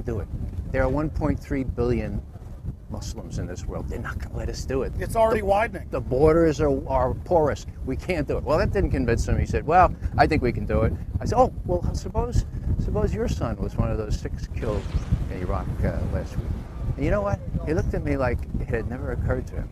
can't do it. There are 1.3 billion Muslims in this world. They're not going to let us do it. It's already widening. The borders are porous. We can't do it. Well, that didn't convince him. He said, well, I think we can do it. I said, oh, well, suppose your son was one of those 6 killed in Iraq last week. And you know what? He looked at me like it had never occurred to him.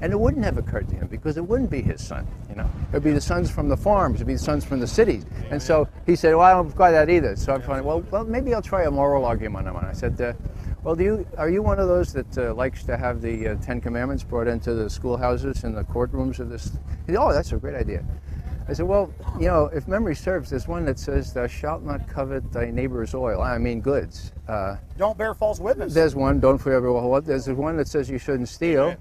And it wouldn't have occurred to him because it wouldn't be his son, you know. It would be the sons from the farms, it would be the sons from the cities. And so he said, well, I don't buy that either. So I'm thinking, well, maybe I'll try a moral argument on him. I said, well, are you one of those that likes to have the 10 Commandments brought into the schoolhouses and the courtrooms of this? He said, oh, that's a great idea. I said, well, you know, if memory serves, there's one that says, thou shalt not covet thy neighbor's oil. I mean goods. Don't bear false witness. There's one, don't forever what. There's one that says you shouldn't steal.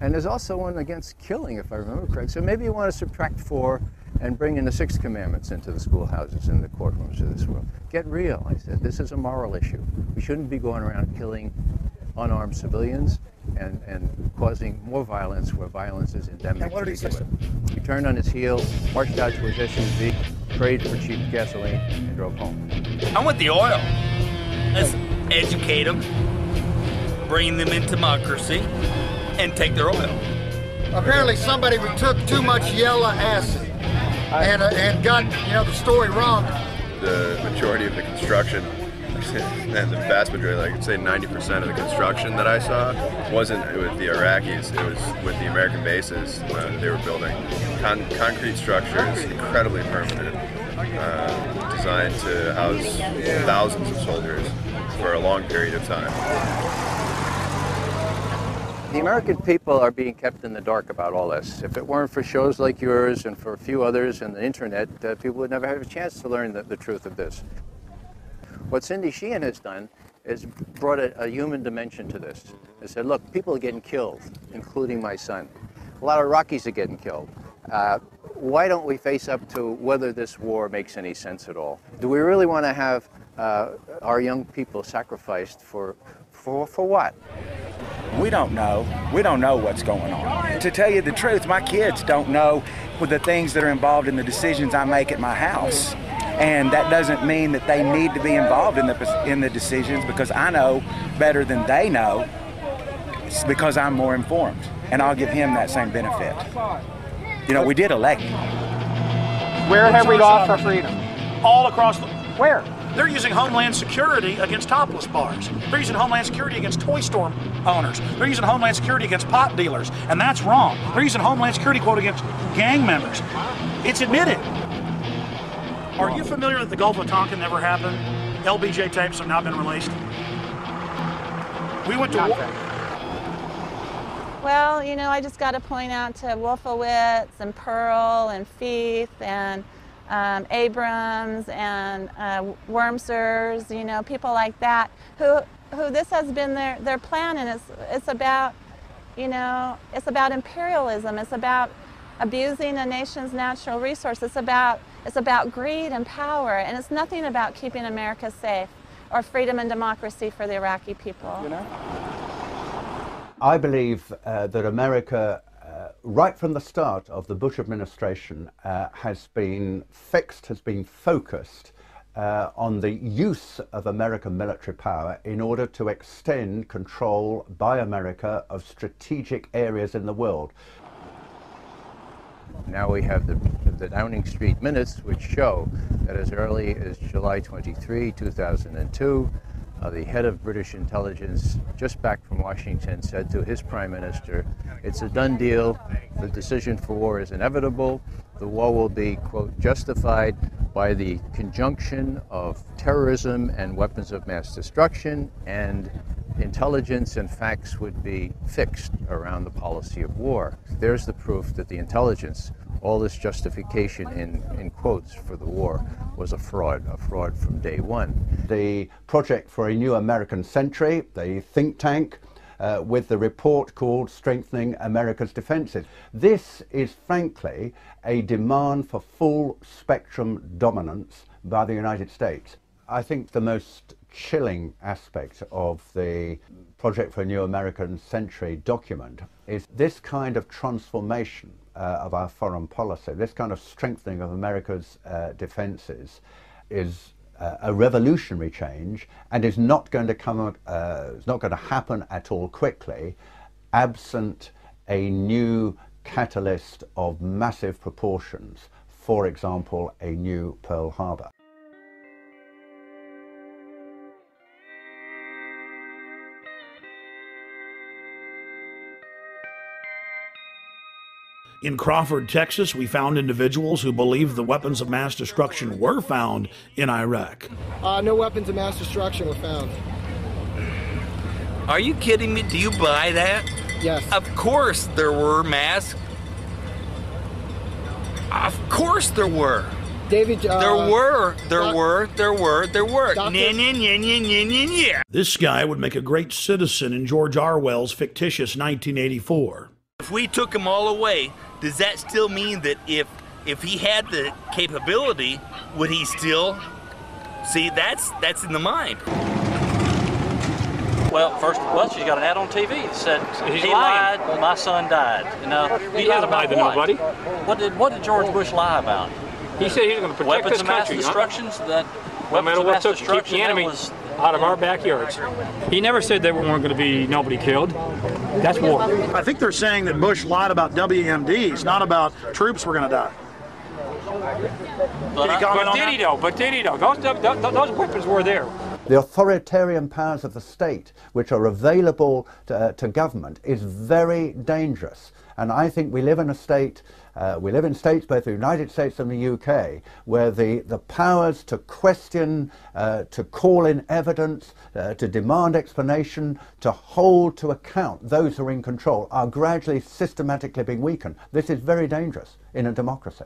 And there's also one against killing, if I remember correctly. So maybe you want to subtract 4 and bring in the 6 commandments into the schoolhouses and the courtrooms of this world. Get real, I said. This is a moral issue. We shouldn't be going around killing unarmed civilians and causing more violence where violence is endemic. And what did he say? He turned on his heel, marched out to his SUV, prayed for cheap gasoline, and drove home. I want the oil. Let's educate them, bring them into democracy, and take their oil. Apparently somebody took too much yellow acid and got, you know, the story wrong. The majority of the construction, and the vast majority, like I'd say 90% of the construction that I saw wasn't with the Iraqis, it was with the American bases they were building. Concrete structures, incredibly permanent, designed to house thousands of soldiers for a long period of time. The American people are being kept in the dark about all this. If it weren't for shows like yours and for a few others and the internet, people would never have a chance to learn the truth of this. What Cindy Sheehan has done is brought a human dimension to this. They said, look, people are getting killed, including my son. A lot of Iraqis are getting killed. Why don't we face up to whether this war makes any sense at all? Do we really want to have our young people sacrificed for what? We don't know. We don't know what's going on. To tell you the truth, my kids don't know the things that are involved in the decisions I make at my house. And that doesn't mean that they need to be involved in the decisions, because I know better than they know. It's because I'm more informed, and I'll give him that same benefit. You know, we did elect him. Where have we lost our freedom? All across the... Where? They're using Homeland Security against topless bars. They're using Homeland Security against toy store owners. They're using Homeland Security against pot dealers, and that's wrong. They're using Homeland Security, quote, against gang members. It's admitted. Are you familiar that the Gulf of Tonkin never happened? LBJ tapes have now been released. We went to war. Well, you know, I just got to point out to Wolfowitz and Pearl and Feith and Abrams and Wormsers, you know, people like that, who this has been their plan, and it's about, you know, it's about imperialism. It's about abusing a nation's natural resources. It's about greed and power, and it's nothing about keeping America safe or freedom and democracy for the Iraqi people. You know? I believe that America, right from the start of the Bush administration, has been focused on the use of American military power in order to extend control by America of strategic areas in the world. Now we have the Downing Street minutes, which show that as early as July 23, 2002, the head of British intelligence, just back from Washington, said to his prime minister, it's a done deal, the decision for war is inevitable, the war will be, quote, justified by the conjunction of terrorism and weapons of mass destruction, and intelligence and facts would be fixed around the policy of war. There's the proof that the intelligence, all this justification in quotes for the war, was a fraud from day one. The Project for a New American Century, the think tank, with the report called Strengthening America's Defenses. This is frankly a demand for full spectrum dominance by the United States. I think the most chilling aspect of the Project for a New American Century document is this kind of transformation of our foreign policy, this kind of strengthening of America's defenses is a revolutionary change, and is not going to come. It's not going to happen at all quickly, absent a new catalyst of massive proportions. For example, a new Pearl Harbor. In Crawford, Texas, we found individuals who believed the weapons of mass destruction were found in Iraq. No weapons of mass destruction were found. Are you kidding me? Do you buy that? Yes. Of course there were mass. Of course there were. David, there were. This guy would make a great citizen in George Orwell's fictitious 1984. If we took them all away, does that still mean that if he had the capability, would he still? See, that's in the mind. Well, she's got an ad on TV that said he lied, my son died. You know, he hasn't lied to nobody. What did George Bush lie about? He said he was going to protect this country. Weapons of mass destructions. No matter what took to keep the enemy out of our backyards. He never said there weren't going to be nobody killed. That's war. I think they're saying that Bush lied about WMDs, not about troops were going to die. But did he though? Those weapons were there. The authoritarian powers of the state, which are available to government, is very dangerous. And I think we live in a state, we live in states, both the United States and the UK, where the powers to question, to call in evidence, to demand explanation, to hold to account those who are in control are gradually, systematically being weakened. This is very dangerous in a democracy.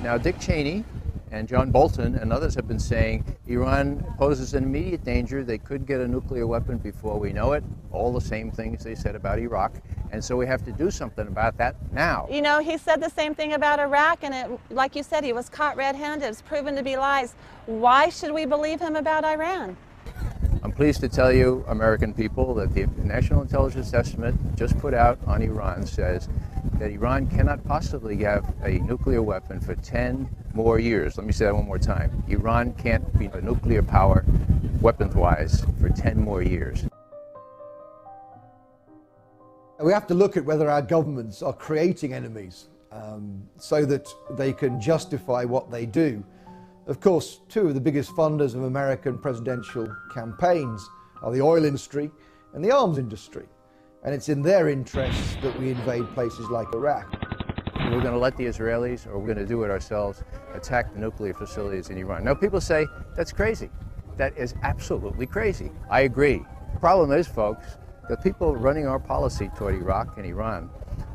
Now, Dick Cheney and John Bolton and others have been saying Iran poses an immediate danger. They could get a nuclear weapon before we know it. All the same things they said about Iraq. And so we have to do something about that now. You know, he said the same thing about Iraq, and like you said, he was caught red-handed. It's proven to be lies. Why should we believe him about Iran? I'm pleased to tell you, American people, that the National Intelligence Estimate just put out on Iran says that Iran cannot possibly have a nuclear weapon for 10 more years. Let me say that one more time. Iran can't be a nuclear power, weapons-wise, for 10 more years. We have to look at whether our governments are creating enemies so that they can justify what they do. Of course, two of the biggest funders of American presidential campaigns are the oil industry and the arms industry. And it's in their interests that we invade places like Iraq. We're going to let the Israelis, or we're going to do it ourselves, attack the nuclear facilities in Iran. Now, people say, that's crazy. That is absolutely crazy. I agree. The problem is, folks, the people running our policy toward Iraq and Iran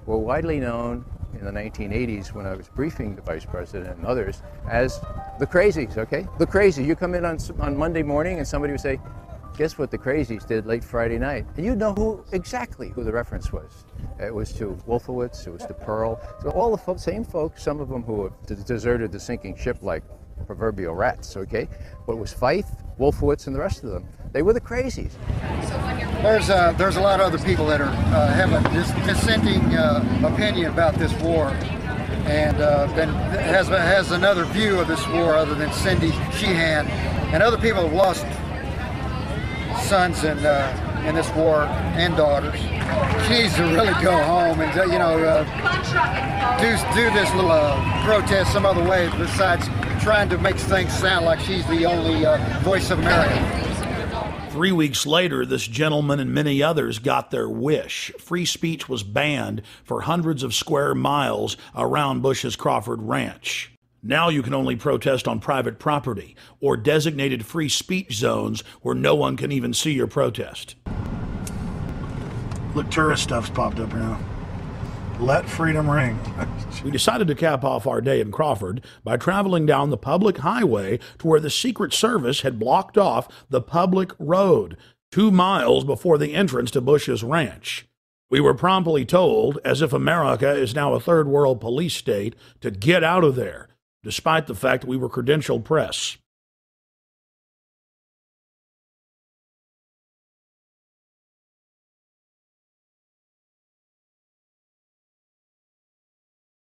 were widely known in the 1980s when I was briefing the Vice President and others as the crazies, okay? The crazies. You come in on Monday morning and somebody would say, guess what the crazies did late Friday night? And you'd know exactly who the reference was. It was to Wolfowitz, it was to Pearl. So all the same folks, some of them who have deserted the sinking ship like proverbial rats, okay? But it was Feith, Wolfowitz, and the rest of them. They were the crazies. There's a lot of other people that are have a dissenting opinion about this war, and then has another view of this war other than Cindy Sheehan, and other people have lost sons in this war and daughters. She needs to really go home and do this little protest some other way besides trying to make things sound like she's the only voice of America. 3 weeks later, this gentleman and many others got their wish. Free speech was banned for hundreds of square miles around Bush's Crawford Ranch. Now you can only protest on private property or designated free speech zones where no one can even see your protest. Look, tourist stuff's popped up now. Let freedom ring. We decided to cap off our day in Crawford by traveling down the public highway to where the Secret Service had blocked off the public road 2 miles before the entrance to Bush's ranch. We were promptly told, as if America is now a third world police state, to get out of there, despite the fact that we were credentialed press.